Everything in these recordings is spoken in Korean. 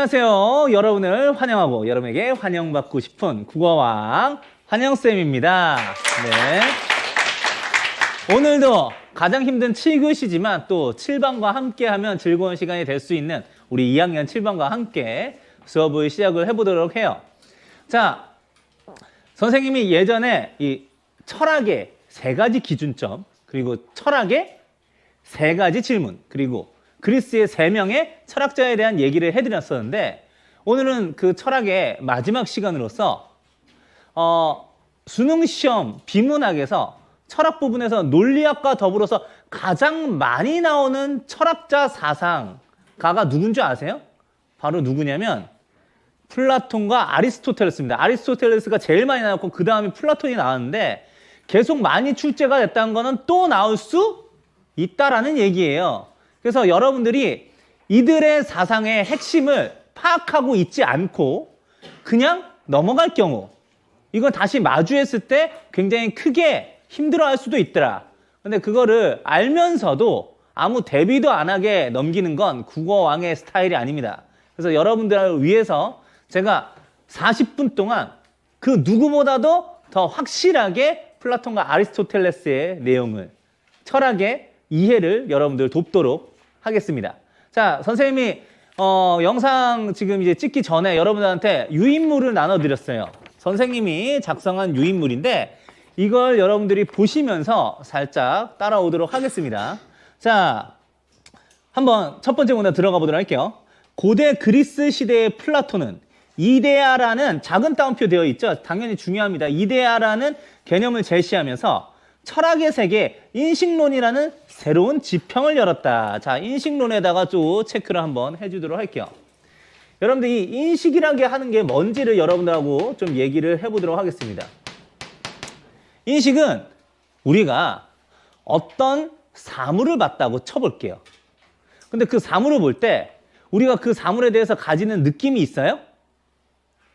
안녕하세요. 여러분을 환영하고 여러분에게 환영받고 싶은 국어왕 환영쌤입니다. 네. 오늘도 가장 힘든 7교시지만 또 7반과 함께하면 즐거운 시간이 될 수 있는 우리 2학년 7반과 함께 수업을 시작을 해보도록 해요. 자, 선생님이 예전에 이 철학의 3가지 기준점, 그리고 철학의 3가지 질문, 그리고 그리스의 3명의 철학자에 대한 얘기를 해드렸었는데, 오늘은 그 철학의 마지막 시간으로서 수능시험 비문학에서 철학 부분에서 논리학과 더불어서 가장 많이 나오는 철학자 사상가가 누군지 아세요? 바로 누구냐면 플라톤과 아리스토텔레스입니다. 아리스토텔레스가 제일 많이 나왔고 그 다음에 플라톤이 나왔는데, 계속 많이 출제가 됐다는 거는 또 나올 수 있다라는 얘기예요. 그래서 여러분들이 이들의 사상의 핵심을 파악하고 있지 않고 그냥 넘어갈 경우, 이건 다시 마주했을 때 굉장히 크게 힘들어할 수도 있더라. 근데 그거를 알면서도 아무 대비도 안 하게 넘기는 건 국어왕의 스타일이 아닙니다. 그래서 여러분들을 위해서 제가 40분 동안 그 누구보다도 더 확실하게 플라톤과 아리스토텔레스의 내용을, 철학의 이해를 여러분들 돕도록 하겠습니다. 자, 선생님이 영상 지금 이제 찍기 전에 여러분들한테 유인물을 나눠드렸어요. 선생님이 작성한 유인물인데 이걸 여러분들이 보시면서 살짝 따라오도록 하겠습니다. 자, 한번 첫 번째 문제 들어가 보도록 할게요. 고대 그리스 시대의 플라톤은 이데아라는 작은 따옴표 되어 있죠. 당연히 중요합니다. 이데아라는 개념을 제시하면서 철학의 세계 인식론이라는 새로운 지평을 열었다. 자, 인식론에다가 또 체크를 한번 해주도록 할게요. 여러분들 이 인식이라게 하는 게 뭔지를 여러분들하고 좀 얘기를 해보도록 하겠습니다. 인식은 우리가 어떤 사물을 봤다고 쳐볼게요. 근데 그 사물을 볼 때 우리가 그 사물에 대해서 가지는 느낌이 있어요?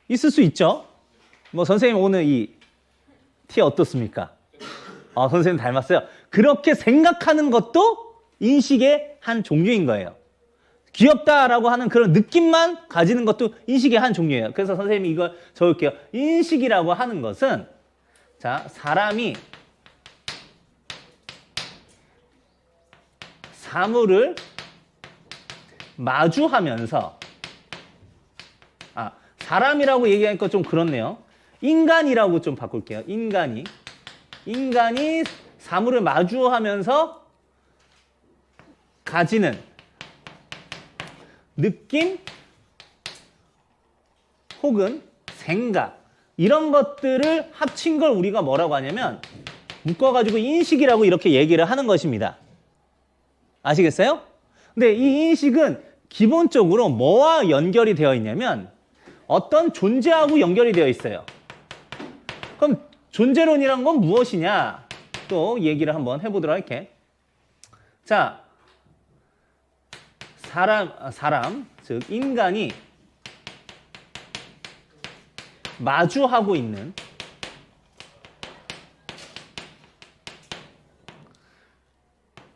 있을 수 있죠? 뭐 선생님 오늘 이 티 어떻습니까? 선생님 닮았어요. 그렇게 생각하는 것도 인식의 한 종류인 거예요. 귀엽다라고 하는 그런 느낌만 가지는 것도 인식의 한 종류예요. 그래서 선생님이 이걸 적을게요. 인식이라고 하는 것은, 자, 사람이 사물을 마주하면서, 사람이라고 얘기하니까 좀 그렇네요. 인간이라고 좀 바꿀게요. 인간이 사물을 마주하면서 가지는 느낌 혹은 생각, 이런 것들을 합친 걸 우리가 뭐라고 하냐면 묶어가지고 인식이라고 이렇게 얘기를 하는 것입니다. 아시겠어요? 근데 이 인식은 기본적으로 뭐와 연결이 되어 있냐면 어떤 존재하고 연결이 되어 있어요. 그럼 존재론이란 건 무엇이냐? 또 얘기를 한번 해보도록 할게. 자, 사람, 즉 인간이 마주하고 있는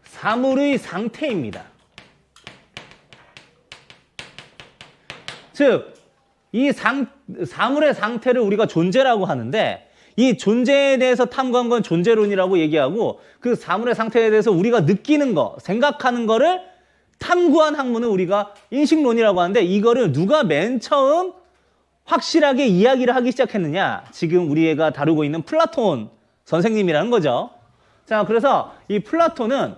사물의 상태입니다. 즉, 이 사물의 상태를 우리가 존재라고 하는데, 이 존재에 대해서 탐구한 건 존재론이라고 얘기하고, 그 사물의 상태에 대해서 우리가 느끼는 거, 생각하는 거를 탐구한 학문을 우리가 인식론이라고 하는데, 이거를 누가 맨 처음 확실하게 이야기를 하기 시작했느냐? 지금 우리가 다루고 있는 플라톤 선생님이라는 거죠. 자, 그래서 이 플라톤은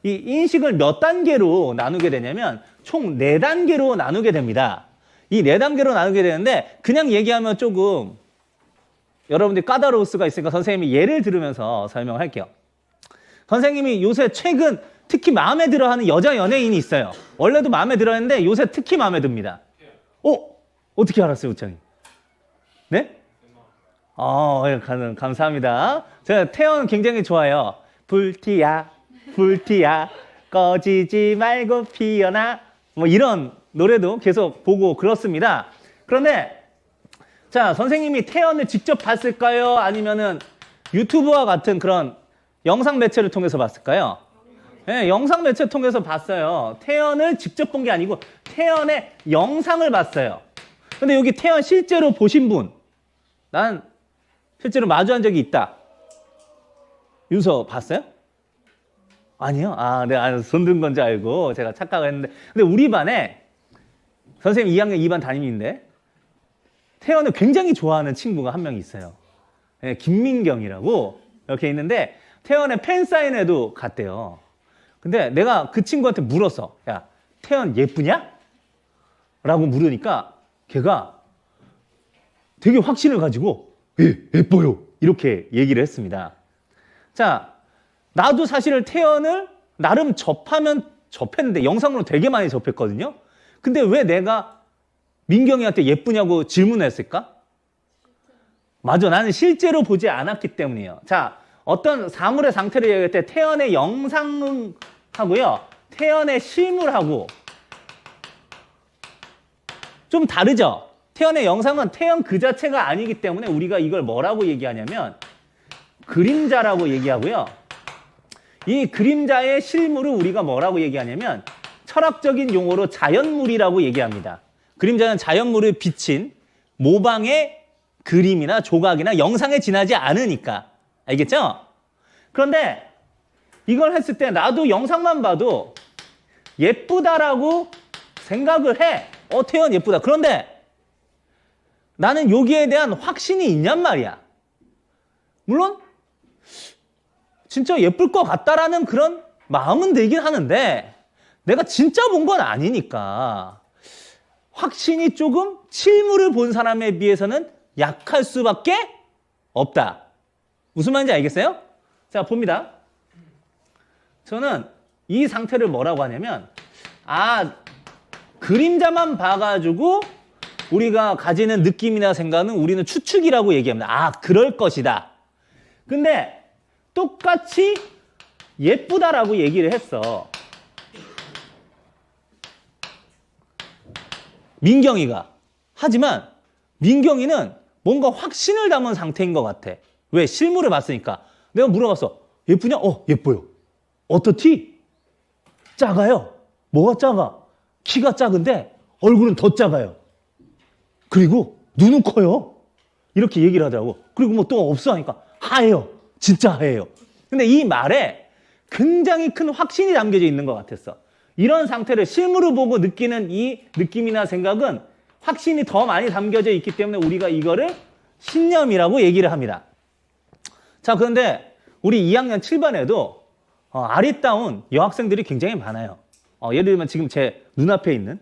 이 인식을 몇 단계로 나누게 되냐면 총 4단계로 나누게 됩니다. 이 4단계로 나누게 되는데 그냥 얘기하면 조금 여러분들이 까다로울 수가 있으니까 선생님이 예를 들으면서 설명할게요. 선생님이 요새 최근 특히 마음에 들어하는 여자 연예인이 있어요. 원래도 마음에 들었는데 요새 특히 마음에 듭니다. 어떻게 알았어요, 우창이? 네? 감사합니다. 제가 태연 굉장히 좋아요. 불티야, 꺼지지 말고 피어나. 뭐 이런 노래도 계속 보고 그렇습니다. 그런데 자, 선생님이 태연을 직접 봤을까요? 아니면은 유튜브와 같은 그런 영상 매체를 통해서 봤을까요? 네, 영상 매체 통해서 봤어요. 태연을 직접 본 게 아니고 태연의 영상을 봤어요. 근데 여기 태연 실제로 보신 분, 난 실제로 마주한 적이 있다. 윤서 봤어요? 아니요? 아, 내가 손 든 건지 알고 제가 착각을 했는데. 근데 우리 반에 선생님 2학년 2반 담임인데 태연을 굉장히 좋아하는 친구가 한 명 있어요. 네, 김민경이라고 이렇게 있는데 태연의 팬사인회도 갔대요. 근데 내가 그 친구한테 물었어. 야, 태연 예쁘냐? 라고 물으니까 걔가 되게 확신을 가지고 예, 예뻐요. 이렇게 얘기를 했습니다. 자, 나도 사실 태연을 나름 접했는데 영상으로 되게 많이 접했거든요. 근데 왜 내가 민경이한테 예쁘냐고 질문했을까? 맞아, 나는 실제로 보지 않았기 때문이에요. 자, 어떤 사물의 상태를 얘기할 때 태연의 영상하고요, 태연의 실물하고 좀 다르죠? 태연의 영상은 태연 그 자체가 아니기 때문에 우리가 이걸 뭐라고 얘기하냐면 그림자라고 얘기하고요. 이 그림자의 실물을 우리가 뭐라고 얘기하냐면 철학적인 용어로 자연물이라고 얘기합니다. 그림자는 자연물을 비친 모방의 그림이나 조각이나 영상에 지나지 않으니까. 알겠죠? 그런데 이걸 했을 때 나도 영상만 봐도 예쁘다라고 생각을 해. 태연 예쁘다. 그런데 나는 여기에 대한 확신이 있냔 말이야. 물론 진짜 예쁠 것 같다라는 그런 마음은 들긴 하는데 내가 진짜 본 건 아니니까 확신이 조금 실물을 본 사람에 비해서는 약할 수밖에 없다. 무슨 말인지 알겠어요? 자, 봅니다. 저는 이 상태를 뭐라고 하냐면 그림자만 봐가지고 우리가 가지는 느낌이나 생각은 우리는 추측이라고 얘기합니다. 그럴 것이다. 근데 똑같이 예쁘다라고 얘기를 했어. 민경이가. 하지만 민경이는 뭔가 확신을 담은 상태인 것 같아. 왜? 실물을 봤으니까. 내가 물어봤어. 예쁘냐? 예뻐요. 어떻지? 작아요. 뭐가 작아? 키가 작은데 얼굴은 더 작아요. 그리고 눈은 커요. 이렇게 얘기를 하더라고. 그리고 뭐 또 없어 하니까 하얘요. 진짜 하얘요. 근데 이 말에 굉장히 큰 확신이 담겨져 있는 것 같았어. 이런 상태를 실물을 보고 느끼는 이 느낌이나 생각은 확신이 더 많이 담겨져 있기 때문에 우리가 이거를 신념이라고 얘기를 합니다. 자, 그런데 우리 2학년 7반에도 아리따운 여학생들이 굉장히 많아요. 예를 들면 지금 제 눈앞에 있는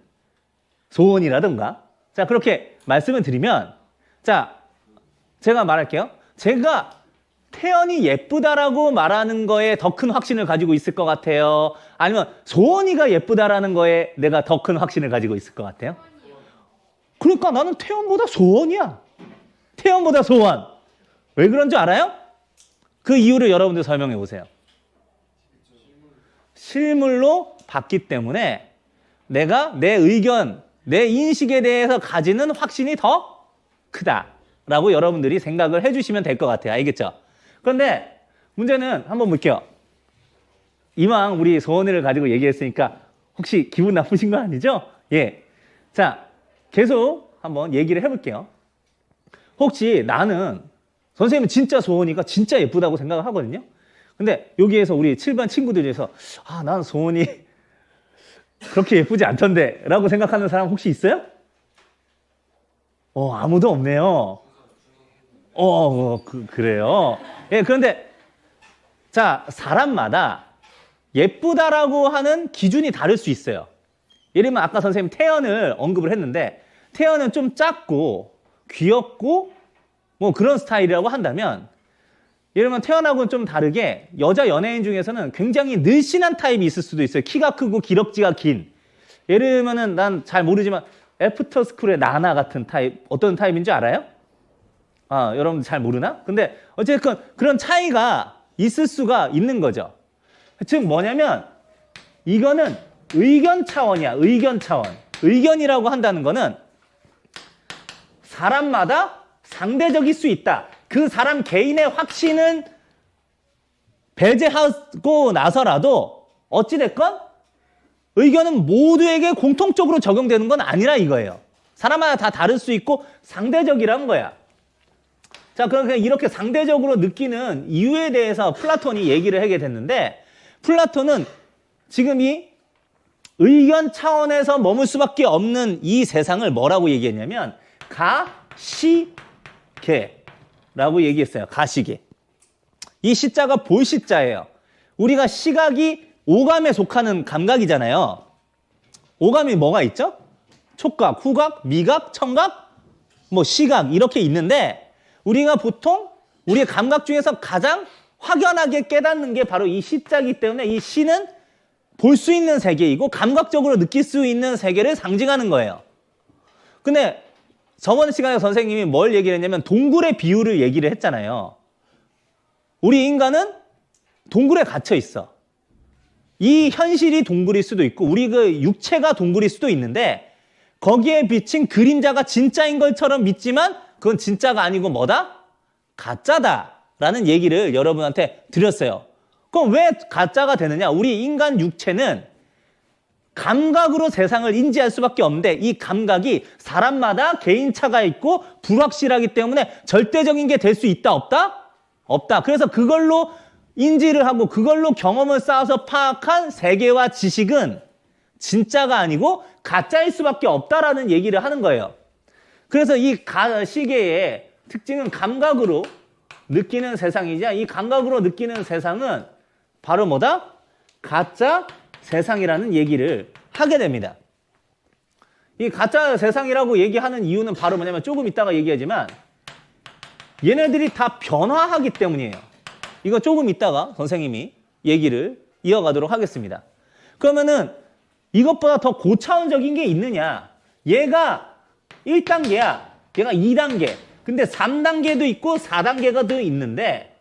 소원이라든가. 자, 그렇게 말씀을 드리면, 자, 제가 말할게요. 제가 태연이 예쁘다라고 말하는 거에 더 큰 확신을 가지고 있을 것 같아요? 아니면 소원이가 예쁘다라는 거에 내가 더 큰 확신을 가지고 있을 것 같아요? 그러니까 나는 태연보다 소원이야. 태연보다 소원. 왜 그런 줄 알아요? 그 이유를 여러분들 설명해 보세요. 실물로 봤기 때문에 내가 내 의견, 내 인식에 대해서 가지는 확신이 더 크다라고 여러분들이 생각을 해주시면 될 것 같아요. 알겠죠? 그런데 문제는 한번 볼게요. 이왕 우리 소원이를 가지고 얘기했으니까 혹시 기분 나쁘신 거 아니죠? 예. 자, 계속 한번 얘기를 해볼게요. 혹시 나는 선생님은 진짜 소원이가 진짜 예쁘다고 생각을 하거든요. 근데 여기에서 우리 7반 친구들 중에서 난 소원이 그렇게 예쁘지 않던데 라고 생각하는 사람 혹시 있어요? 아무도 없네요. 그래요. 예, 그런데 자, 사람마다 예쁘다라고 하는 기준이 다를 수 있어요. 예를 들면 아까 선생님 태연을 언급을 했는데 태연은 좀 작고 귀엽고 뭐 그런 스타일이라고 한다면 예를 들면 태연하고는 좀 다르게 여자 연예인 중에서는 굉장히 늘씬한 타입이 있을 수도 있어요. 키가 크고 기럭지가 긴. 예를 들면은 난 잘 모르지만 애프터스쿨의 나나 같은 타입, 어떤 타입인지 알아요? 여러분들 잘 모르나? 근데 어쨌든 그런 차이가 있을 수가 있는 거죠. 즉 뭐냐면 이거는 의견 차원이야. 의견 차원. 의견이라고 한다는 거는 사람마다 상대적일 수 있다. 그 사람 개인의 확신은 배제하고 나서라도 어찌됐건 의견은 모두에게 공통적으로 적용되는 건 아니라 이거예요. 사람마다 다 다를 수 있고 상대적이란 거야. 자, 그럼 그냥 이렇게 상대적으로 느끼는 이유에 대해서 플라톤이 얘기를 하게 됐는데, 플라톤은 지금 이 의견 차원에서 머물 수밖에 없는 이 세상을 뭐라고 얘기했냐면 가시계라고 얘기했어요. 가시계. 이 시자가 볼 시자예요. 우리가 시각이 오감에 속하는 감각이잖아요. 오감이 뭐가 있죠? 촉각, 후각, 미각, 청각, 뭐 시각 이렇게 있는데, 우리가 보통 우리의 감각 중에서 가장 확연하게 깨닫는 게 바로 이 시자이기 때문에 이 시는 볼 수 있는 세계이고 감각적으로 느낄 수 있는 세계를 상징하는 거예요. 근데 저번 시간에 선생님이 뭘 얘기를 했냐면 동굴의 비유를 얘기를 했잖아요. 우리 인간은 동굴에 갇혀 있어. 이 현실이 동굴일 수도 있고 우리 그 육체가 동굴일 수도 있는데 거기에 비친 그림자가 진짜인 것처럼 믿지만 그건 진짜가 아니고 뭐다? 가짜다라는 얘기를 여러분한테 드렸어요. 그럼 왜 가짜가 되느냐? 우리 인간 육체는 감각으로 세상을 인지할 수밖에 없는데 이 감각이 사람마다 개인차가 있고 불확실하기 때문에 절대적인 게 될 수 있다 없다? 없다. 그래서 그걸로 인지를 하고 그걸로 경험을 쌓아서 파악한 세계와 지식은 진짜가 아니고 가짜일 수밖에 없다라는 얘기를 하는 거예요. 그래서 이 시계의 특징은 감각으로 느끼는 세상이자 이 감각으로 느끼는 세상은 바로 뭐다? 가짜 세상이라는 얘기를 하게 됩니다. 이 가짜 세상이라고 얘기하는 이유는 바로 뭐냐면 조금 이따가 얘기하지만 얘네들이 다 변화하기 때문이에요. 이거 조금 이따가 선생님이 얘기를 이어가도록 하겠습니다. 그러면은 이것보다 더 고차원적인 게 있느냐? 얘가 1단계야. 얘가 2단계. 근데 3단계도 있고 4단계가 더 있는데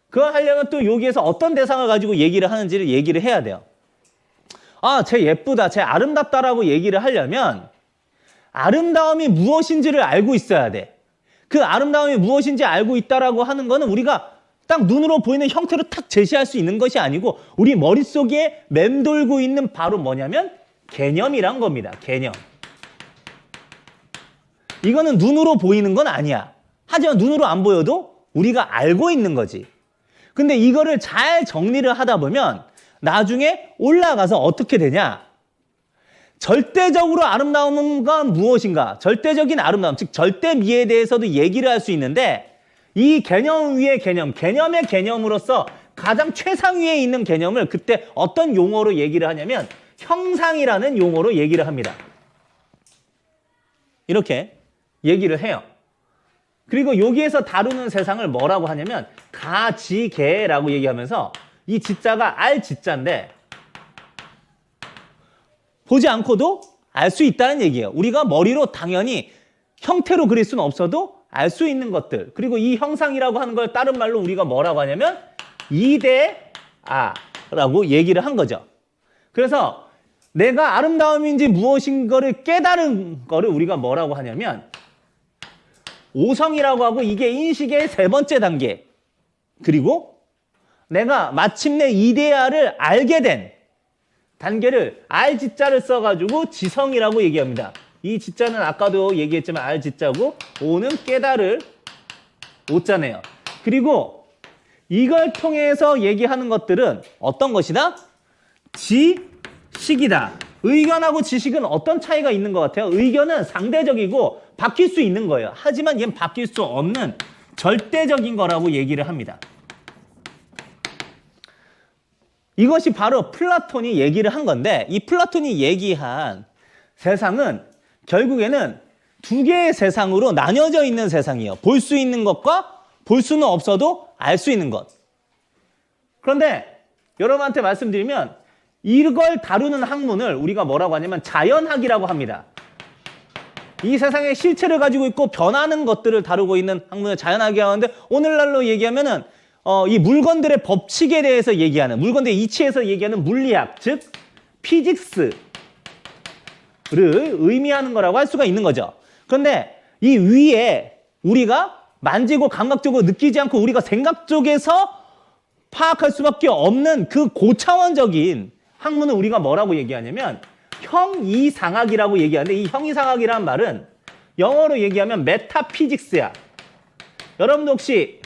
그거 하려면 또 여기에서 어떤 대상을 가지고 얘기를 하는지를 얘기를 해야 돼요. 아, 쟤 예쁘다, 쟤 아름답다라고 얘기를 하려면 아름다움이 무엇인지를 알고 있어야 돼. 그 아름다움이 무엇인지 알고 있다라고 하는 거는 우리가 딱 눈으로 보이는 형태로 탁 제시할 수 있는 것이 아니고 우리 머릿속에 맴돌고 있는 바로 뭐냐면 개념이란 겁니다. 개념. 이거는 눈으로 보이는 건 아니야. 하지만 눈으로 안 보여도 우리가 알고 있는 거지. 근데 이거를 잘 정리를 하다 보면 나중에 올라가서 어떻게 되냐? 절대적으로 아름다움은 무엇인가? 절대적인 아름다움, 즉 절대미에 대해서도 얘기를 할 수 있는데 이 개념 위의 개념, 개념의 개념으로서 가장 최상위에 있는 개념을 그때 어떤 용어로 얘기를 하냐면 형상이라는 용어로 얘기를 합니다. 이렇게 얘기를 해요. 그리고 여기에서 다루는 세상을 뭐라고 하냐면 가지개라고 얘기하면서 이 지자가 알 지자인데 보지 않고도 알 수 있다는 얘기예요. 우리가 머리로 당연히 형태로 그릴 수는 없어도 알 수 있는 것들. 그리고 이 형상이라고 하는 걸 다른 말로 우리가 뭐라고 하냐면 이데아라고 얘기를 한 거죠. 그래서 내가 아름다움인지 무엇인가를 깨달은 거를 우리가 뭐라고 하냐면 오성이라고 하고 이게 인식의 3번째 단계. 그리고 내가 마침내 이데아를 알게 된 단계를 알 지자를 써가지고 지성이라고 얘기합니다. 이 지자는 아까도 얘기했지만 알 지자고 오는 깨달을 오자네요. 그리고 이걸 통해서 얘기하는 것들은 어떤 것이다? 지식이다. 의견하고 지식은 어떤 차이가 있는 것 같아요? 의견은 상대적이고 바뀔 수 있는 거예요. 하지만 얘는 바뀔 수 없는 절대적인 거라고 얘기를 합니다. 이것이 바로 플라톤이 얘기를 한 건데 이 플라톤이 얘기한 세상은 결국에는 2개의 세상으로 나뉘어져 있는 세상이에요. 볼 수 있는 것과 볼 수는 없어도 알 수 있는 것. 그런데 여러분한테 말씀드리면 이걸 다루는 학문을 우리가 뭐라고 하냐면 자연학이라고 합니다. 이 세상의 실체를 가지고 있고 변하는 것들을 다루고 있는 학문을 자연학이라고 하는데 오늘날로 얘기하면은 이 물건들의 법칙에 대해서 얘기하는 물건들의 이치에서 얘기하는 물리학, 즉 피직스를 의미하는 거라고 할 수가 있는 거죠. 그런데 이 위에 우리가 만지고 감각적으로 느끼지 않고 우리가 생각 쪽에서 파악할 수밖에 없는 그 고차원적인 학문을 우리가 뭐라고 얘기하냐면 형이상학이라고 얘기하는데, 이 형이상학이라는 말은 영어로 얘기하면 메타피직스야. 여러분도 혹시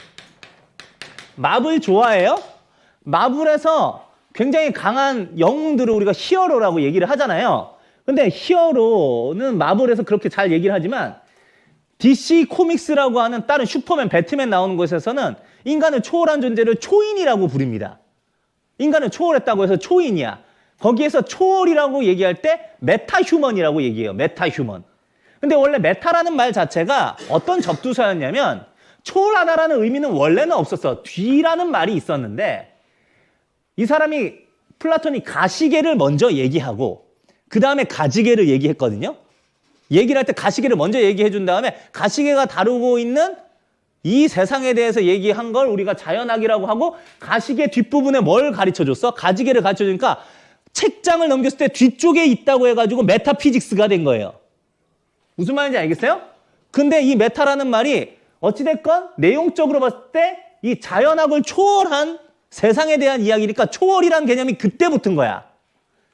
마블 좋아해요? 마블에서 굉장히 강한 영웅들을 우리가 히어로라고 얘기를 하잖아요. 근데 히어로는 마블에서 그렇게 잘 얘기를 하지만 DC 코믹스라고 하는 다른 슈퍼맨, 배트맨 나오는 곳에서는 인간을 초월한 존재를 초인이라고 부릅니다. 인간을 초월했다고 해서 초인이야. 거기에서 초월이라고 얘기할 때 메타휴먼이라고 얘기해요. 메타휴먼. 근데 원래 메타라는 말 자체가 어떤 접두사였냐면 초월하다라는 의미는 원래는 없었어. 뒤라는 말이 있었는데 이 사람이 플라톤이 가시계를 먼저 얘기하고 그 다음에 가지계를 얘기했거든요. 얘기를 할 때 가시계를 먼저 얘기해 준 다음에 가시계가 다루고 있는 이 세상에 대해서 얘기한 걸 우리가 자연학이라고 하고, 가시계 뒷부분에 뭘 가르쳐줬어? 가지계를 가르쳐주니까 책장을 넘겼을 때 뒤쪽에 있다고 해가지고 메타피직스가 된 거예요. 무슨 말인지 알겠어요? 근데 이 메타라는 말이 어찌됐건 내용적으로 봤을 때 이 자연학을 초월한 세상에 대한 이야기니까 초월이라는 개념이 그때 붙은 거야.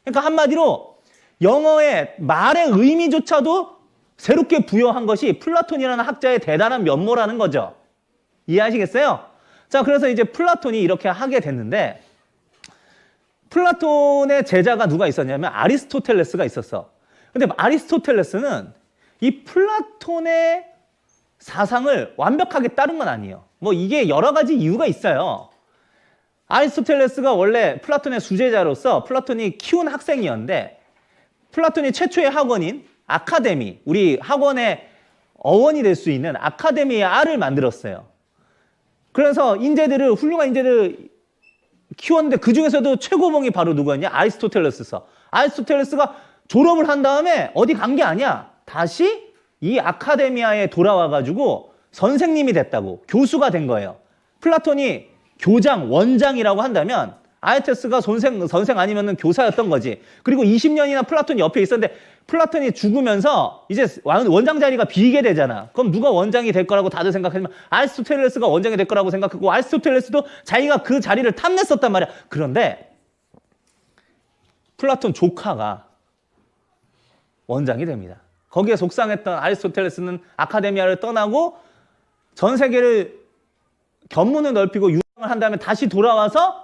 그러니까 한마디로 영어의 말의 의미조차도 새롭게 부여한 것이 플라톤이라는 학자의 대단한 면모라는 거죠. 이해하시겠어요? 자, 그래서 이제 플라톤이 이렇게 하게 됐는데, 플라톤의 제자가 누가 있었냐면 아리스토텔레스가 있었어. 근데 아리스토텔레스는 이 플라톤의 사상을 완벽하게 따른 건 아니에요. 뭐 이게 여러 가지 이유가 있어요. 아리스토텔레스가 원래 플라톤의 수제자로서 플라톤이 키운 학생이었는데, 플라톤이 최초의 학원인 아카데미, 우리 학원의 어원이 될 수 있는 아카데미아를 만들었어요. 그래서 인재들을, 훌륭한 인재들을 키웠는데 그 중에서도 최고봉이 바로 누구였냐? 아리스토텔레스였어. 아리스토텔레스가 졸업을 한 다음에 어디 간 게 아니야. 다시 이 아카데미아에 돌아와가지고 선생님이 됐다고, 교수가 된 거예요. 플라톤이 교장, 원장이라고 한다면 아에테스가 선생 아니면 교사였던 거지. 그리고 20년이나 플라톤이 옆에 있었는데 플라톤이 죽으면서 이제 원장 자리가 비게 되잖아. 그럼 누가 원장이 될 거라고 다들 생각하지만 아리스토텔레스가 원장이 될 거라고 생각했고, 아리스토텔레스도 자기가 그 자리를 탐냈었단 말이야. 그런데 플라톤 조카가 원장이 됩니다. 거기에 속상했던 아리스토텔레스는 아카데미아를 떠나고 전 세계를 견문을 넓히고 유학을 한 다음에 다시 돌아와서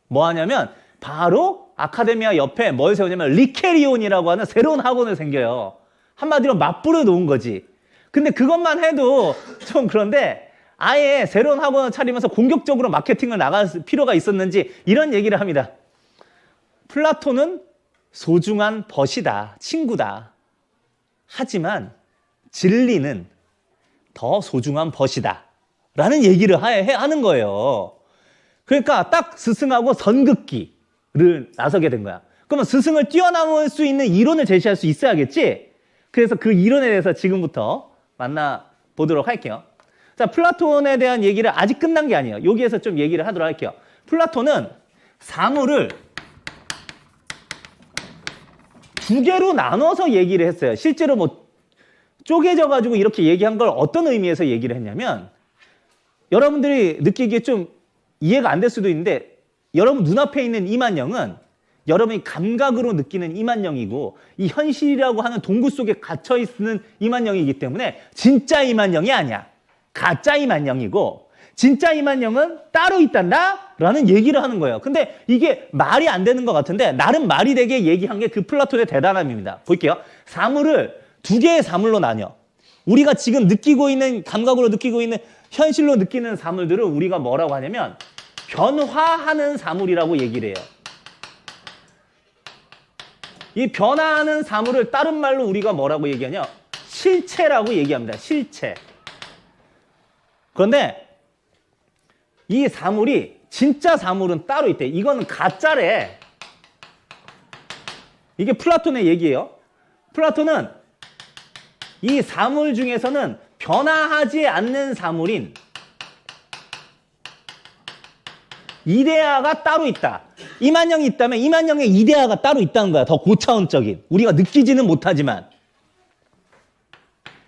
뭐 하냐면 바로 아카데미아 옆에 뭘 세우냐면 리케리온이라고 하는 새로운 학원을 생겨요. 한마디로 맞불을 놓은 거지. 근데 그것만 해도 좀 그런데 아예 새로운 학원을 차리면서 공격적으로 마케팅을 나갈 필요가 있었는지 이런 얘기를 합니다. 플라톤은 소중한 벗이다, 친구다. 하지만 진리는 더 소중한 벗이다 라는 얘기를 하는 거예요. 그러니까 딱 스승하고 선긋기를 나서게 된 거야. 그러면 스승을 뛰어넘을 수 있는 이론을 제시할 수 있어야겠지? 그래서 그 이론에 대해서 지금부터 만나보도록 할게요. 자, 플라톤에 대한 얘기를 아직 끝난 게 아니에요. 여기에서 좀 얘기를 하도록 할게요. 플라톤은 사물을 두 개로 나눠서 얘기를 했어요. 실제로 뭐 쪼개져가지고 이렇게 얘기한 걸 어떤 의미에서 얘기를 했냐면, 여러분들이 느끼기에 좀 이해가 안 될 수도 있는데, 여러분 눈앞에 있는 이만영은 여러분이 감각으로 느끼는 이만영이고, 이 현실이라고 하는 동굴 속에 갇혀있는 이만영이기 때문에 진짜 이만영이 아니야. 가짜 이만영이고, 진짜 이만영은 따로 있단다 라는 얘기를 하는 거예요. 근데 이게 말이 안 되는 것 같은데 나름 말이 되게 얘기한 게 그 플라톤의 대단함입니다. 볼게요. 사물을 두 개의 사물로 나뉘어. 우리가 지금 느끼고 있는, 감각으로 느끼고 있는, 현실로 느끼는 사물들을 우리가 뭐라고 하냐면 변화하는 사물이라고 얘기를 해요. 이 변화하는 사물을 다른 말로 우리가 뭐라고 얘기하냐? 실체라고 얘기합니다. 실체. 그런데 이 사물이, 진짜 사물은 따로 있대. 이거는 가짜래. 이게 플라톤의 얘기예요. 플라톤은 이 사물 중에서는 변화하지 않는 사물인 이데아가 따로 있다. 이만영이 있다면 이만영의 이데아가 따로 있다는 거야. 더 고차원적인. 우리가 느끼지는 못하지만.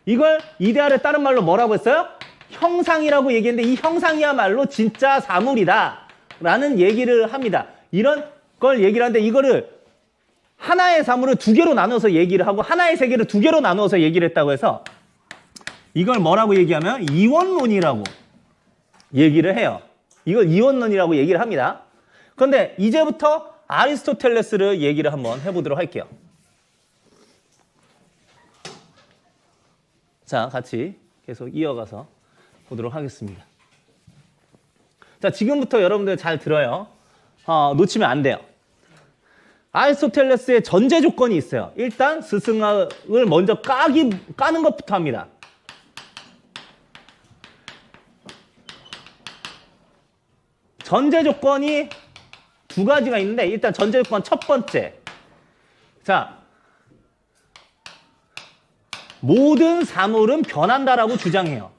이걸 이데아를 다른 말로 뭐라고 했어요? 형상이라고 얘기했는데, 이 형상이야말로 진짜 사물이다 라는 얘기를 합니다. 이런 걸 얘기를 하는데, 이거를 하나의 사물을 두 개로 나눠서 얘기를 하고 하나의 세계를 두 개로 나누어서 얘기를 했다고 해서 이걸 뭐라고 얘기하면 이원론이라고 얘기를 해요. 이걸 이원론이라고 얘기를 합니다. 그런데 이제부터 아리스토텔레스를 얘기를 한번 해보도록 할게요. 자, 같이 계속 이어가서 보도록 하겠습니다. 자, 지금부터 여러분들 잘 들어요. 놓치면 안 돼요. 아리스토텔레스의 전제 조건이 있어요. 일단 스승을 먼저 까는 것부터 합니다. 전제 조건이 두 가지가 있는데 일단 전제 조건 첫 번째. 자, 모든 사물은 변한다라고 주장해요.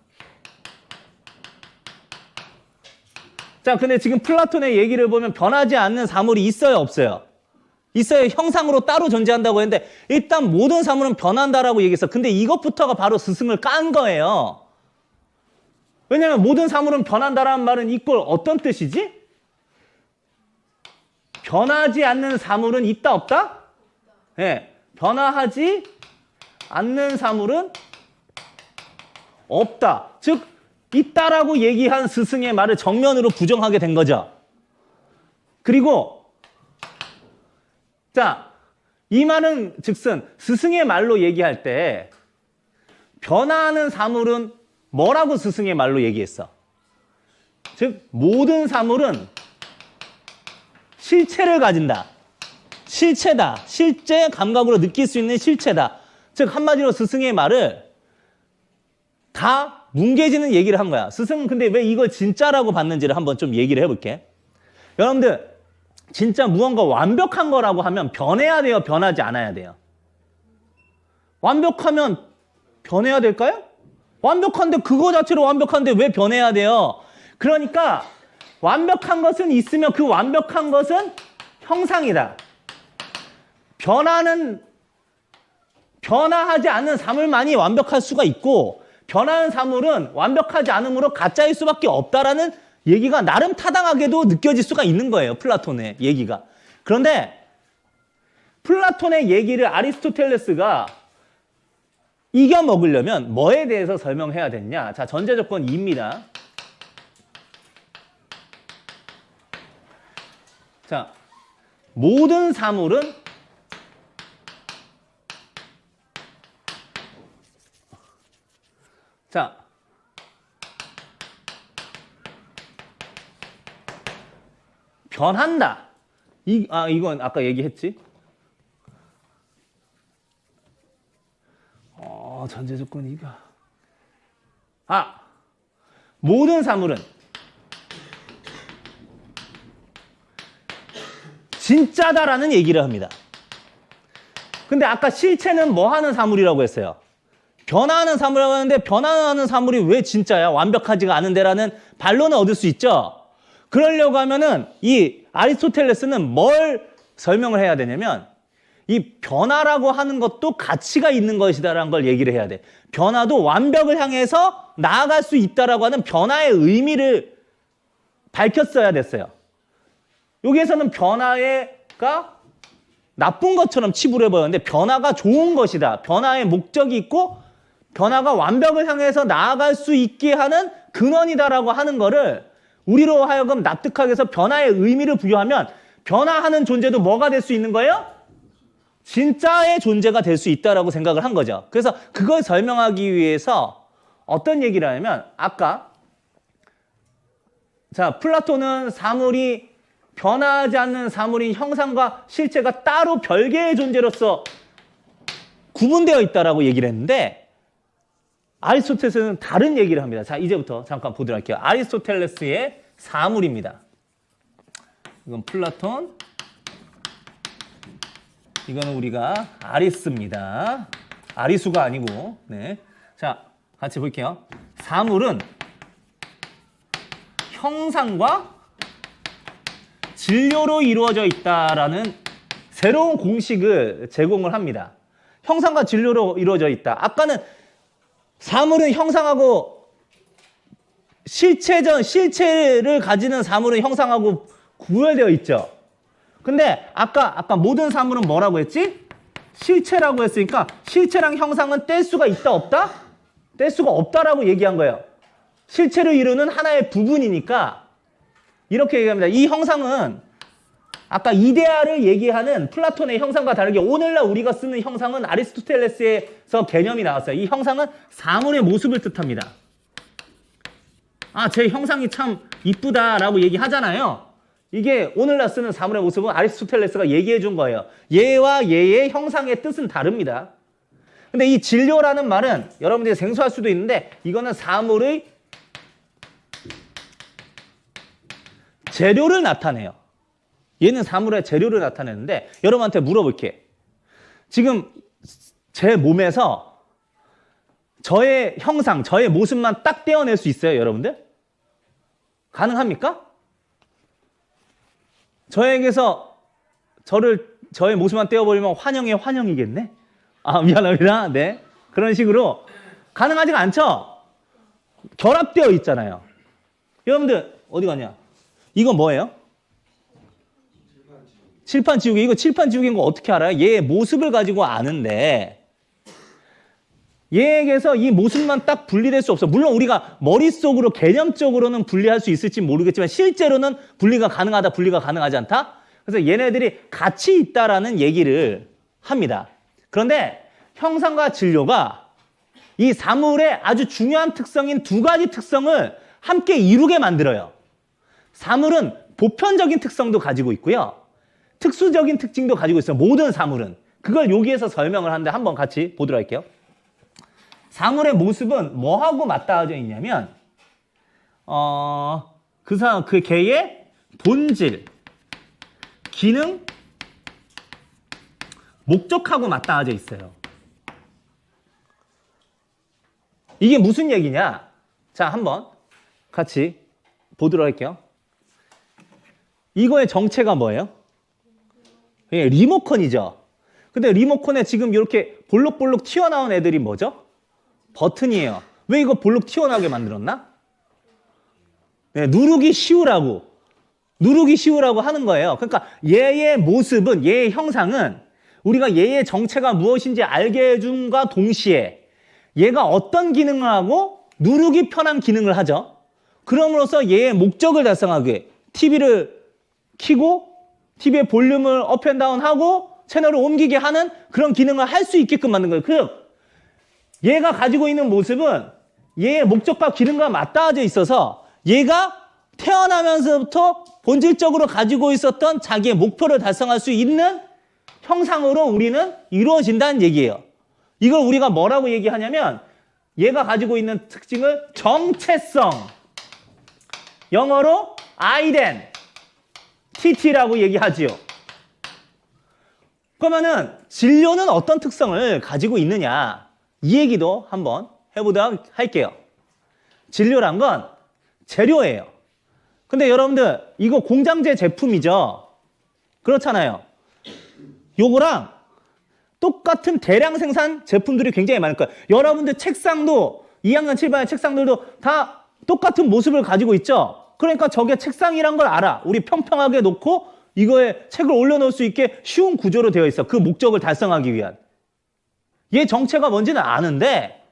자, 근데 지금 플라톤의 얘기를 보면 변하지 않는 사물이 있어요, 없어요? 있어요. 형상으로 따로 존재한다고 했는데 일단 모든 사물은 변한다라고 얘기했어. 근데 이것부터가 바로 스승을 깐 거예요. 왜냐하면 모든 사물은 변한다라는 말은 이꼴 어떤 뜻이지? 변하지 않는 사물은 있다, 없다? 네, 변화하지 않는 사물은 없다. 즉 있다라고 얘기한 스승의 말을 정면으로 부정하게 된 거죠. 그리고 자, 이 말은 즉슨 스승의 말로 얘기할 때 변화하는 사물은 뭐라고 스승의 말로 얘기했어? 즉 모든 사물은 실체를 가진다. 실체다. 실제 감각으로 느낄 수 있는 실체다. 즉 한마디로 스승의 말을 다 뭉개지는 얘기를 한 거야. 스승은 근데 왜 이걸 진짜라고 봤는지를 한번 좀 얘기를 해볼게. 여러분들 진짜 무언가 완벽한 거라고 하면 변해야 돼요? 변하지 않아야 돼요? 완벽하면 변해야 될까요? 완벽한데 그거 자체로 완벽한데 왜 변해야 돼요? 그러니까 완벽한 것은 있으면 그 완벽한 것은 형상이다. 변화하지 않는 사물만이 완벽할 수가 있고 변하는 사물은 완벽하지 않으므로 가짜일 수밖에 없다라는 얘기가 나름 타당하게도 느껴질 수가 있는 거예요. 플라톤의 얘기가. 그런데 플라톤의 얘기를 아리스토텔레스가 이겨먹으려면 뭐에 대해서 설명해야 되느냐. 자, 전제 조건 2입니다. 자, 모든 사물은 자, 변한다. 이건 아까 얘기했지. 전제 조건이 이거. 모든 사물은 진짜다라는 얘기를 합니다. 근데 아까 실체는 뭐 하는 사물이라고 했어요? 변화하는 사물이라고 하는데 변화하는 사물이 왜 진짜야? 완벽하지가 않은데라는 반론을 얻을 수 있죠. 그러려고 하면은 이 아리스토텔레스는 뭘 설명을 해야 되냐면 이 변화라고 하는 것도 가치가 있는 것이다라는 걸 얘기를 해야 돼. 변화도 완벽을 향해서 나아갈 수 있다라고 하는 변화의 의미를 밝혔어야 됐어요. 여기에서는 변화가 나쁜 것처럼 치부를 해보였는데 변화가 좋은 것이다. 변화의 목적이 있고 변화가 완벽을 향해서 나아갈 수 있게 하는 근원이다라고 하는 거를 우리로 하여금 납득하게 해서 변화의 의미를 부여하면 변화하는 존재도 뭐가 될 수 있는 거예요? 진짜의 존재가 될 수 있다라고 생각을 한 거죠. 그래서 그걸 설명하기 위해서 어떤 얘기를 하냐면 아까 자, 플라톤은 사물이 변화하지 않는 사물인 형상과 실체가 따로 별개의 존재로서 구분되어 있다라고 얘기를 했는데 아리스토텔레스는 다른 얘기를 합니다. 자, 이제부터 잠깐 보도록 할게요. 아리스토텔레스의 사물입니다. 이건 플라톤, 이거는 우리가 아리스입니다. 아리수가 아니고, 네. 자, 같이 볼게요. 사물은 형상과 진료로 이루어져 있다라는 새로운 공식을 제공을 합니다. 형상과 진료로 이루어져 있다. 아까는 사물은 형상하고 실체를 가지는 사물은 형상하고 구별되어 있죠. 근데 아까 모든 사물은 뭐라고 했지? 실체라고 했으니까 실체랑 형상은 뗄 수가 있다 없다? 뗄 수가 없다라고 얘기한 거예요. 실체를 이루는 하나의 부분이니까 이렇게 얘기합니다. 이 형상은 아까 이데아를 얘기하는 플라톤의 형상과 다르게 오늘날 우리가 쓰는 형상은 아리스토텔레스에서 개념이 나왔어요. 이 형상은 사물의 모습을 뜻합니다. 아, 제 형상이 참 이쁘다라고 얘기하잖아요. 이게 오늘날 쓰는 사물의 모습은 아리스토텔레스가 얘기해 준 거예요. 얘와 얘의 형상의 뜻은 다릅니다. 근데 이 진료라는 말은 여러분들이 생소할 수도 있는데 이거는 사물의 재료를 나타내요. 얘는 사물의 재료를 나타내는데 여러분한테 물어볼게. 지금 제 몸에서 저의 형상, 저의 모습만 딱 떼어낼 수 있어요, 여러분들? 가능합니까? 저에게서 저의 모습만 떼어버리면 환영이겠네? 아, 미안합니다. 네. 그런 식으로 가능하지가 않죠? 결합되어 있잖아요. 여러분들, 어디 가냐? 이거 뭐예요? 칠판 지우개. 이거 칠판 지우개인 거 어떻게 알아요? 얘의 모습을 가지고 아는데 얘에게서 이 모습만 딱 분리될 수 없어. 물론 우리가 머릿속으로 개념적으로는 분리할 수 있을지 모르겠지만 실제로는 분리가 가능하다, 분리가 가능하지 않다? 그래서 얘네들이 같이 있다라는 얘기를 합니다. 그런데 형상과 진료가 이 사물의 아주 중요한 특성인 두 가지 특성을 함께 이루게 만들어요. 사물은 보편적인 특성도 가지고 있고요. 특수적인 특징도 가지고 있어요. 모든 사물은. 그걸 여기에서 설명을 하는데 한번 같이 보도록 할게요. 사물의 모습은 뭐하고 맞닿아져 있냐면 그 개의 본질, 기능, 목적하고 맞닿아져 있어요. 이게 무슨 얘기냐? 자, 한번 같이 보도록 할게요. 이거의 정체가 뭐예요? 예, 리모컨이죠. 근데 리모컨에 지금 이렇게 볼록볼록 튀어나온 애들이 뭐죠? 버튼이에요. 왜 이거 볼록 튀어나오게 만들었나? 네, 누르기 쉬우라고 하는 거예요. 그러니까 얘의 모습은, 얘의 형상은 우리가 얘의 정체가 무엇인지 알게 해줌과 동시에 얘가 어떤 기능을 하고 누르기 편한 기능을 하죠. 그럼으로써 얘의 목적을 달성하게 TV를 켜고 TV의 볼륨을 업앤다운하고 채널을 옮기게 하는 그런 기능을 할 수 있게끔 만든 거예요. 즉 얘가 가지고 있는 모습은 얘의 목적과 기능과 맞닿아져 있어서 얘가 태어나면서부터 본질적으로 가지고 있었던 자기의 목표를 달성할 수 있는 형상으로 우리는 이루어진다는 얘기예요. 이걸 우리가 뭐라고 얘기하냐면 얘가 가지고 있는 특징을 정체성, 영어로 identity라고 얘기하지요. 그러면은 진료는 어떤 특성을 가지고 있느냐, 이 얘기도 한번 해보도록 할게요. 진료란 건 재료예요. 근데 여러분들 이거 공장제 제품이죠. 그렇잖아요. 요거랑 똑같은 대량 생산 제품들이 굉장히 많을 거예요. 여러분들 책상도 2학년 7반의 책상들도 다 똑같은 모습을 가지고 있죠. 그러니까 저게 책상이란 걸 알아. 우리 평평하게 놓고 이거에 책을 올려놓을 수 있게 쉬운 구조로 되어 있어. 그 목적을 달성하기 위한. 얘 정체가 뭔지는 아는데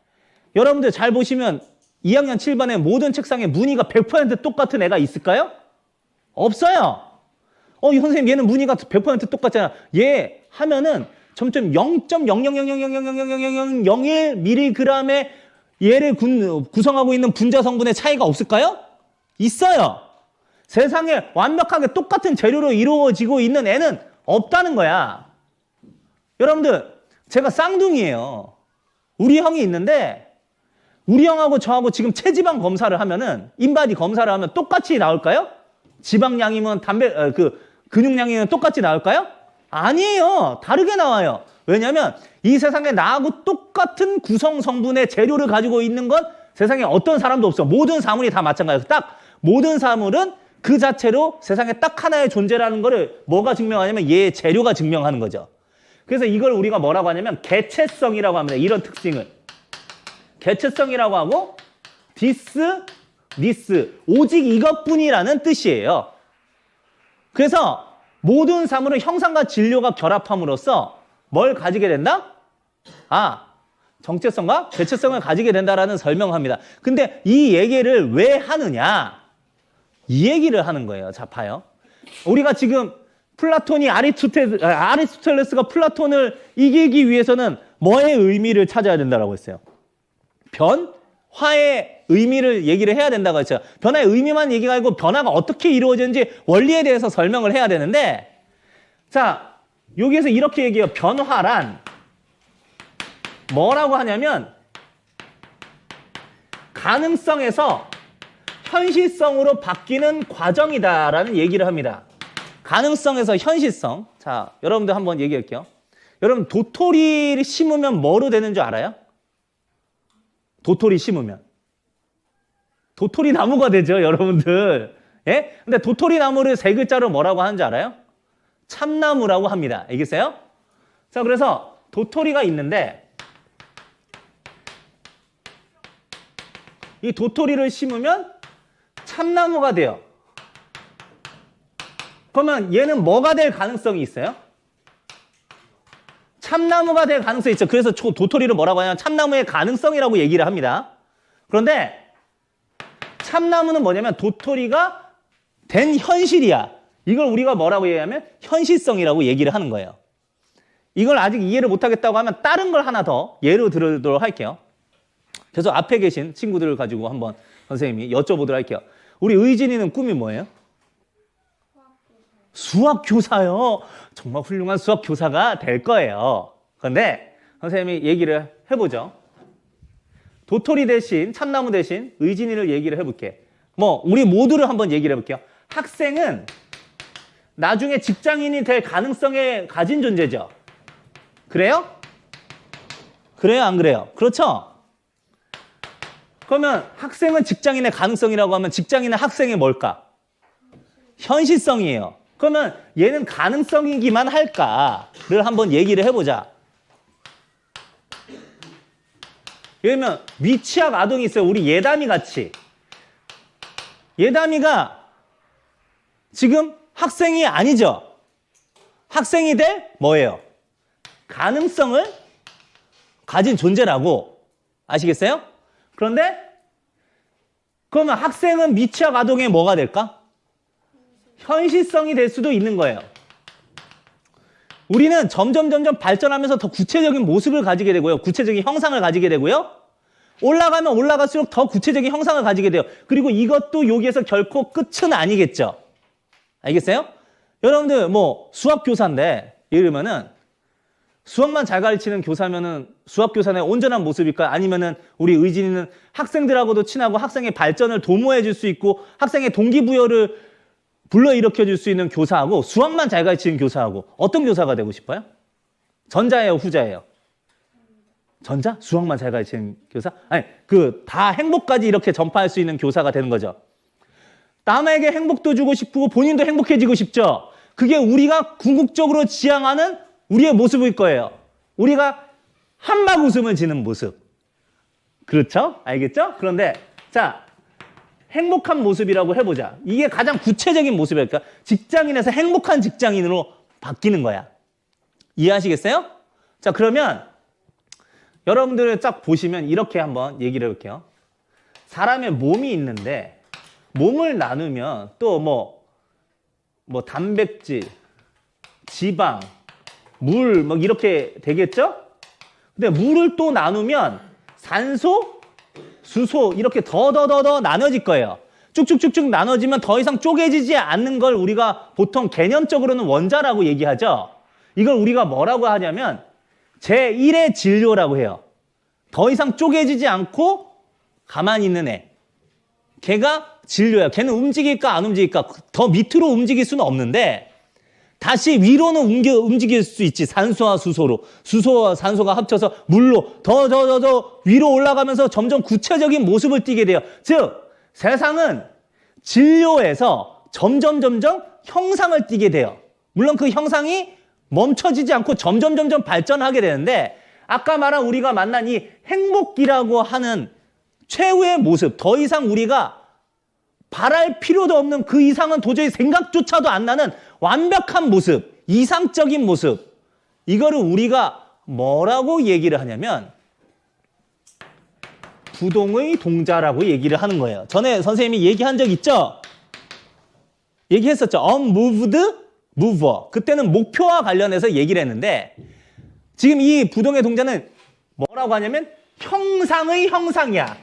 여러분들 잘 보시면 2학년 7반의 모든 책상에 무늬가 100% 똑같은 애가 있을까요? 없어요. 이 선생님 얘는 무늬가 100% 똑같잖아. 얘 하면은 점점 0.000000001mg의 얘를 구성하고 있는 분자 성분의 차이가 없을까요? 있어요. 세상에 완벽하게 똑같은 재료로 이루어지고 있는 애는 없다는 거야. 여러분들 제가 쌍둥이에요. 우리 형이 있는데 우리 형하고 저하고 지금 체지방 검사를 하면은 인바디 검사를 하면 똑같이 나올까요? 지방량이면 근육량이면 똑같이 나올까요? 아니에요. 다르게 나와요. 왜냐하면 이 세상에 나하고 똑같은 구성 성분의 재료를 가지고 있는 건 세상에 어떤 사람도 없어. 모든 사물이 다 마찬가지예요. 딱 모든 사물은 그 자체로 세상에 딱 하나의 존재라는 거를 뭐가 증명하냐면 얘의 재료가 증명하는 거죠. 그래서 이걸 우리가 뭐라고 하냐면 개체성이라고 합니다. 이런 특징을. 개체성이라고 하고 this, 오직 이것뿐이라는 뜻이에요. 그래서 모든 사물은 형상과 진료가 결합함으로써 뭘 가지게 된다? 정체성과 대체성을 가지게 된다라는 설명을 합니다. 근데 이 얘기를 왜 하느냐? 이 얘기를 하는 거예요. 자, 봐요. 우리가 지금 플라톤이 아리스토텔레스가 플라톤을 이기기 위해서는 뭐의 의미를 찾아야 된다고 했어요? 변화의 의미를 얘기를 해야 된다고 했죠. 변화의 의미만 얘기가 아니고 변화가 어떻게 이루어지는지 원리에 대해서 설명을 해야 되는데, 자, 여기에서 이렇게 얘기해요. 변화란 뭐라고 하냐면 가능성에서 현실성으로 바뀌는 과정이다라는 얘기를 합니다. 가능성에서 현실성. 자, 여러분들 한번 얘기할게요. 여러분, 도토리를 심으면 뭐로 되는 줄 알아요? 도토리 심으면 도토리 나무가 되죠, 여러분들. 예? 근데 도토리 나무를 세 글자로 뭐라고 하는지 알아요? 참나무라고 합니다. 알겠어요? 자, 그래서 도토리가 있는데 이 도토리를 심으면 참나무가 돼요. 그러면 얘는 뭐가 될 가능성이 있어요? 참나무가 될 가능성이 있죠. 그래서 도토리를 뭐라고 하냐면 참나무의 가능성이라고 얘기를 합니다. 그런데 참나무는 뭐냐면 도토리가 된 현실이야. 이걸 우리가 뭐라고 얘기하면 현실성이라고 얘기를 하는 거예요. 이걸 아직 이해를 못하겠다고 하면 다른 걸 하나 더 예로 들도록 할게요. 그래서 앞에 계신 친구들을 가지고 한번 선생님이 여쭤보도록 할게요. 우리 의진이는 꿈이 뭐예요? 수학교사요. 정말 훌륭한 수학교사가 될 거예요. 그런데 선생님이 얘기를 해보죠. 도토리 대신 참나무 대신 의진이를 얘기를 해볼게. 우리 모두를 한번 얘기를 해볼게요. 학생은 나중에 직장인이 될 가능성에 가진 존재죠. 그래요? 그래요, 안 그래요? 그렇죠? 그러면 학생은 직장인의 가능성이라고 하면 직장인은 학생의 뭘까? 현실성이에요. 그러면 얘는 가능성이기만 할까를 한번 얘기를 해보자. 예를 들면 미취학 아동이 있어요. 우리 예담이 같이. 예담이가 지금 학생이 아니죠. 학생이 될 뭐예요? 가능성을 가진 존재라고. 아시겠어요? 그런데 그러면 학생은 미취학 아동의 뭐가 될까? 현실성이 될 수도 있는 거예요. 우리는 점점 발전하면서 더 구체적인 모습을 가지게 되고요. 구체적인 형상을 가지게 되고요. 올라가면 올라갈수록 더 구체적인 형상을 가지게 돼요. 그리고 이것도 여기에서 결코 끝은 아니겠죠. 알겠어요? 여러분들 수학교사인데 예를 들면은 수학만 잘 가르치는 교사면은 수학교사의 온전한 모습일까요? 아니면은 우리 의진이는 학생들하고도 친하고 학생의 발전을 도모해 줄 수 있고 학생의 동기부여를 불러일으켜 줄 수 있는 교사하고 수학만 잘 가르치는 교사하고 어떤 교사가 되고 싶어요? 전자예요, 후자예요? 전자? 수학만 잘 가르치는 교사? 아니, 다 행복까지 이렇게 전파할 수 있는 교사가 되는 거죠. 남에게 행복도 주고 싶고 본인도 행복해지고 싶죠. 그게 우리가 궁극적으로 지향하는 우리의 모습일 거예요. 우리가 한박 웃음을 지는 모습. 그렇죠? 알겠죠? 그런데 자, 행복한 모습이라고 해보자. 이게 가장 구체적인 모습일까? 직장인에서 행복한 직장인으로 바뀌는 거야. 이해하시겠어요? 자, 그러면 여러분들을 딱 보시면 이렇게 한번 얘기를 해볼게요. 사람의 몸이 있는데 몸을 나누면 또 단백질, 지방, 물 이렇게 되겠죠? 근데 물을 또 나누면 산소, 수소 이렇게 더 나눠질 거예요. 쭉쭉쭉쭉 나눠지면 더 이상 쪼개지지 않는 걸 우리가 보통 개념적으로는 원자라고 얘기하죠. 이걸 우리가 뭐라고 하냐면 제1의 진료라고 해요. 더 이상 쪼개지지 않고 가만히 있는 애. 걔가 진료야. 걔는 움직일까 안 움직일까? 더 밑으로 움직일 수는 없는데 다시 위로는 움직일 수 있지. 산소와 수소로. 수소와 산소가 합쳐서 물로 더 위로 올라가면서 점점 구체적인 모습을 띠게 돼요. 즉 세상은 진료에서 점점 형상을 띠게 돼요. 물론 그 형상이 멈춰지지 않고 점점 발전하게 되는데 아까 말한 우리가 만난 이 행복이라고 하는 최후의 모습, 더 이상 우리가 바랄 필요도 없는 그 이상은 도저히 생각조차도 안 나는 완벽한 모습, 이상적인 모습. 이거를 우리가 뭐라고 얘기를 하냐면 부동의 동자라고 얘기를 하는 거예요. 전에 선생님이 얘기한 적 있죠? 얘기했었죠. unmoved mover. 그때는 목표와 관련해서 얘기를 했는데 지금 이 부동의 동자는 뭐라고 하냐면 형상의 형상이야.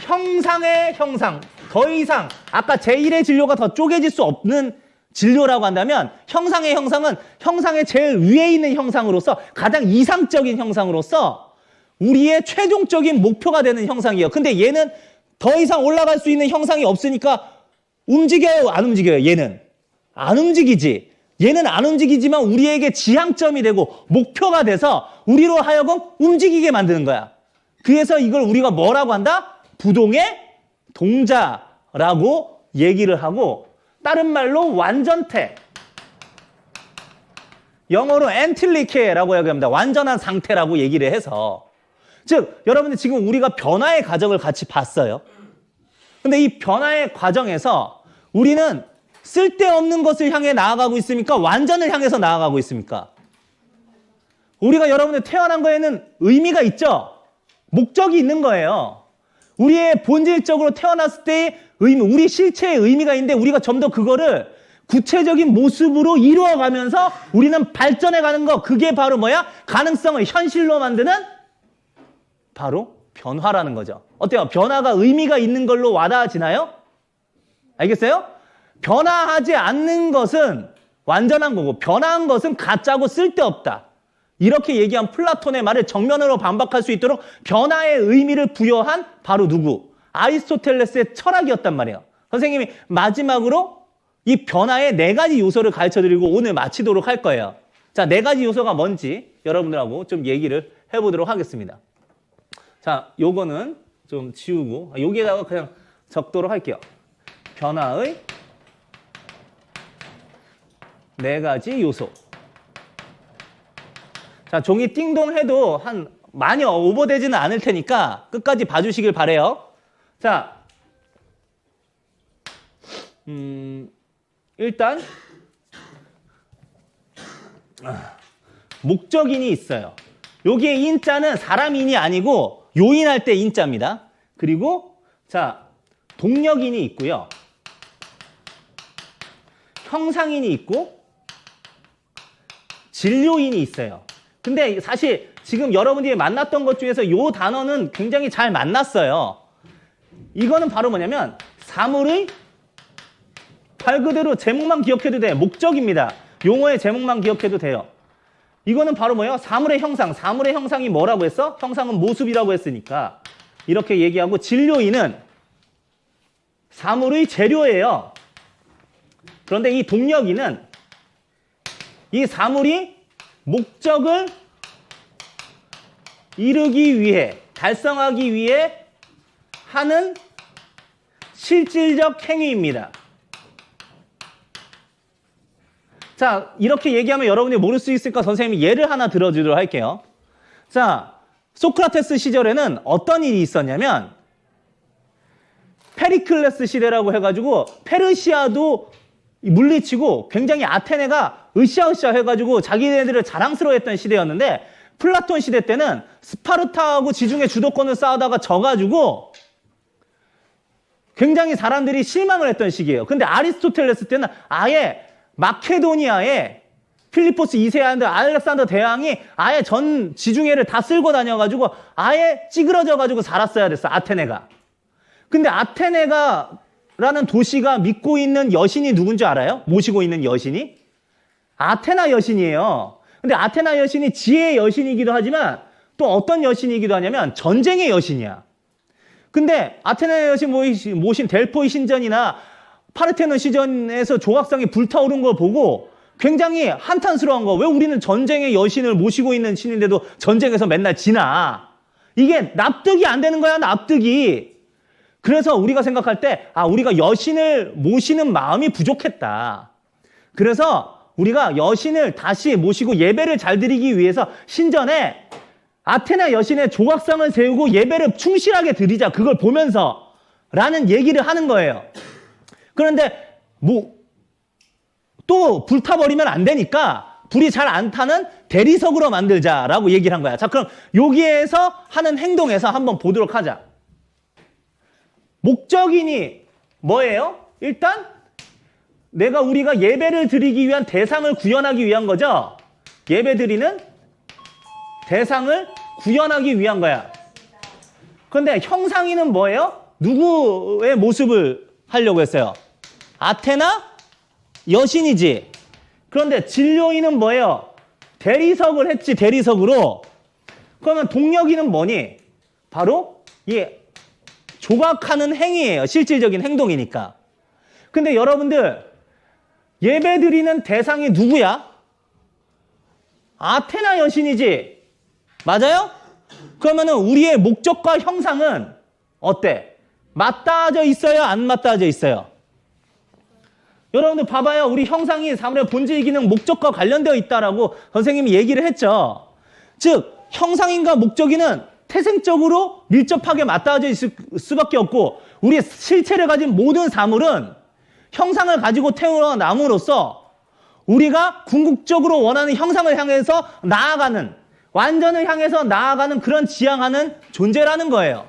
형상의 형상. 더 이상 아까 제1의 진료가 더 쪼개질 수 없는 진료라고 한다면 형상의 형상은 형상의 제일 위에 있는 형상으로서 가장 이상적인 형상으로서 우리의 최종적인 목표가 되는 형상이에요. 근데 얘는 더 이상 올라갈 수 있는 형상이 없으니까 움직여요? 안 움직여요? 얘는 안 움직이지. 얘는 안 움직이지만 우리에게 지향점이 되고 목표가 돼서 우리로 하여금 움직이게 만드는 거야. 그래서 이걸 우리가 뭐라고 한다? 부동의 동자라고 얘기를 하고 다른 말로 완전태. 영어로 엔틸리케라고 얘기합니다. 완전한 상태라고 얘기를 해서. 즉, 여러분들 지금 우리가 변화의 과정을 같이 봤어요. 근데 이 변화의 과정에서 우리는 쓸데없는 것을 향해 나아가고 있습니까? 완전을 향해서 나아가고 있습니까? 우리가 여러분들 태어난 거에는 의미가 있죠? 목적이 있는 거예요. 우리의 본질적으로 태어났을 때의 의미, 우리 실체의 의미가 있는데 우리가 좀 더 그거를 구체적인 모습으로 이루어가면서 우리는 발전해가는 거. 그게 바로 뭐야? 가능성을 현실로 만드는 바로 변화라는 거죠. 어때요? 변화가 의미가 있는 걸로 와닿아지나요? 알겠어요? 변화하지 않는 것은 완전한 거고 변화한 것은 가짜고 쓸데없다. 이렇게 얘기한 플라톤의 말을 정면으로 반박할 수 있도록 변화의 의미를 부여한 바로 누구? 아리스토텔레스의 철학이었단 말이에요. 선생님이 마지막으로 이 변화의 4가지 요소를 가르쳐드리고 오늘 마치도록 할 거예요. 자, 4가지 요소가 뭔지 여러분들하고 좀 얘기를 해보도록 하겠습니다. 자, 요거는 좀 지우고 여기에다가 그냥 적도록 할게요. 변화의 4가지 요소. 자, 종이 띵동 해도 많이 오버되지는 않을 테니까 끝까지 봐주시길 바래요. 자, 일단 목적인이 있어요. 여기에 인자는 사람인이 아니고 요인할 때 인자입니다. 그리고 자, 동력인이 있고요. 형상인이 있고 진료인이 있어요. 근데 사실 지금 여러분들이 만났던 것 중에서 이 단어는 굉장히 잘 만났어요. 이거는 바로 뭐냐면 사물의 말 그대로 제목만 기억해도 돼. 목적입니다. 용어의 제목만 기억해도 돼요. 이거는 바로 뭐예요? 사물의 형상. 사물의 형상이 뭐라고 했어? 형상은 모습이라고 했으니까 이렇게 얘기하고 진료인은 사물의 재료예요. 그런데 이 동력인은 이 사물이 목적을 이루기 위해, 달성하기 위해 하는 실질적 행위입니다. 자, 이렇게 얘기하면 여러분이 모를 수 있을까? 선생님이 예를 하나 들어주도록 할게요. 자, 소크라테스 시절에는 어떤 일이 있었냐면 페리클레스 시대라고 해가지고 페르시아도 물리치고 굉장히 아테네가 으쌰으쌰 해가지고 자기네들을 자랑스러워했던 시대였는데 플라톤 시대 때는 스파르타하고 지중해 주도권을 싸우다가 져가지고 굉장히 사람들이 실망을 했던 시기예요. 근데 아리스토텔레스 때는 아예 마케도니아에 필리포스 2세한테 알렉산더 대왕이 아예 전 지중해를 다 쓸고 다녀가지고 아예 찌그러져가지고 살았어야 됐어, 아테네가. 근데 아테네가라는 도시가 믿고 있는 여신이 누군지 알아요? 모시고 있는 여신이? 아테나 여신이에요. 근데 아테나 여신이 지혜의 여신이기도 하지만 또 어떤 여신이기도 하냐면 전쟁의 여신이야. 근데 아테나 여신 모신 델포이 신전이나 파르테논 시전에서 조각상이 불타오른 걸 보고 굉장히 한탄스러운 거. 왜 우리는 전쟁의 여신을 모시고 있는 신인데도 전쟁에서 맨날 지나? 이게 납득이 안 되는 거야, 납득이. 그래서 우리가 생각할 때 우리가 여신을 모시는 마음이 부족했다. 그래서 우리가 여신을 다시 모시고 예배를 잘 드리기 위해서 신전에 아테나 여신의 조각상을 세우고 예배를 충실하게 드리자. 그걸 보면서 라는 얘기를 하는 거예요. 그런데 또 불타버리면 안 되니까 불이 잘 안 타는 대리석으로 만들자라고 얘기를 한 거야. 자, 그럼 여기에서 하는 행동에서 한번 보도록 하자. 목적인이 뭐예요? 일단 우리가 예배를 드리기 위한 대상을 구현하기 위한 거죠. 예배 드리는 대상을 구현하기 위한 거야. 그런데 형상이는 뭐예요? 누구의 모습을 하려고 했어요? 아테나 여신이지. 그런데 진료인은 뭐예요? 대리석을 했지, 대리석으로. 그러면 동력인은 뭐니? 바로 이 조각하는 행위예요. 실질적인 행동이니까. 근데 여러분들, 예배 드리는 대상이 누구야? 아테나 여신이지. 맞아요? 그러면은 우리의 목적과 형상은 어때? 맞닿아져 있어요? 안 맞닿아져 있어요? 여러분들 봐봐요. 우리 형상이 사물의 본질 기능 목적과 관련되어 있다라고 선생님이 얘기를 했죠. 즉 형상인과 목적이는 태생적으로 밀접하게 맞닿아져 있을 수밖에 없고 우리의 실체를 가진 모든 사물은 형상을 가지고 태어남으로써 우리가 궁극적으로 원하는 형상을 향해서 나아가는, 완전을 향해서 나아가는 그런 지향하는 존재라는 거예요.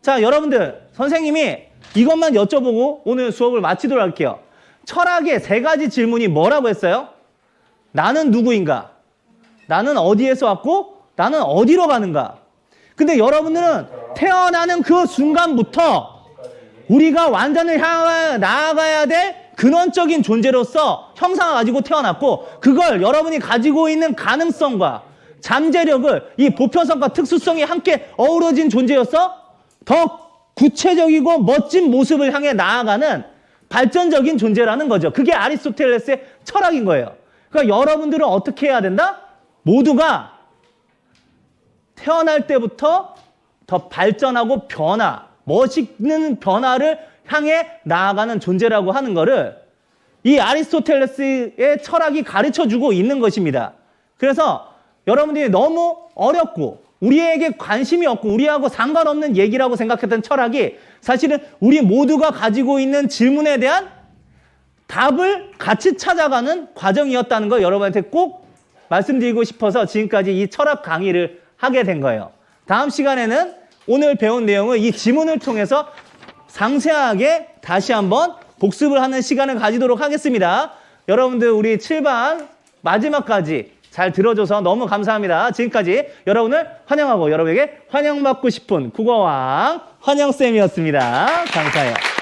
자, 여러분들 선생님이 이것만 여쭤보고 오늘 수업을 마치도록 할게요. 철학의 3가지 질문이 뭐라고 했어요? 나는 누구인가? 나는 어디에서 왔고 나는 어디로 가는가? 근데 여러분들은 태어나는 그 순간부터 우리가 완전을 향해 나아가야 될 근원적인 존재로서 형상을 가지고 태어났고 그걸 여러분이 가지고 있는 가능성과 잠재력을 이 보편성과 특수성이 함께 어우러진 존재로서 더 구체적이고 멋진 모습을 향해 나아가는 발전적인 존재라는 거죠. 그게 아리스토텔레스의 철학인 거예요. 그러니까 여러분들은 어떻게 해야 된다? 모두가 태어날 때부터 더 발전하고 멋있는 변화를 향해 나아가는 존재라고 하는 거를 이 아리스토텔레스의 철학이 가르쳐주고 있는 것입니다. 그래서 여러분들이 너무 어렵고 우리에게 관심이 없고 우리하고 상관없는 얘기라고 생각했던 철학이 사실은 우리 모두가 가지고 있는 질문에 대한 답을 같이 찾아가는 과정이었다는 걸 여러분한테 꼭 말씀드리고 싶어서 지금까지 이 철학 강의를 하게 된 거예요. 다음 시간에는 오늘 배운 내용을 이 지문을 통해서 상세하게 다시 한번 복습을 하는 시간을 가지도록 하겠습니다. 여러분들 우리 7반 마지막까지 잘 들어줘서 너무 감사합니다. 지금까지 여러분을 환영하고 여러분에게 환영받고 싶은 국어왕 환영쌤이었습니다. 감사해요.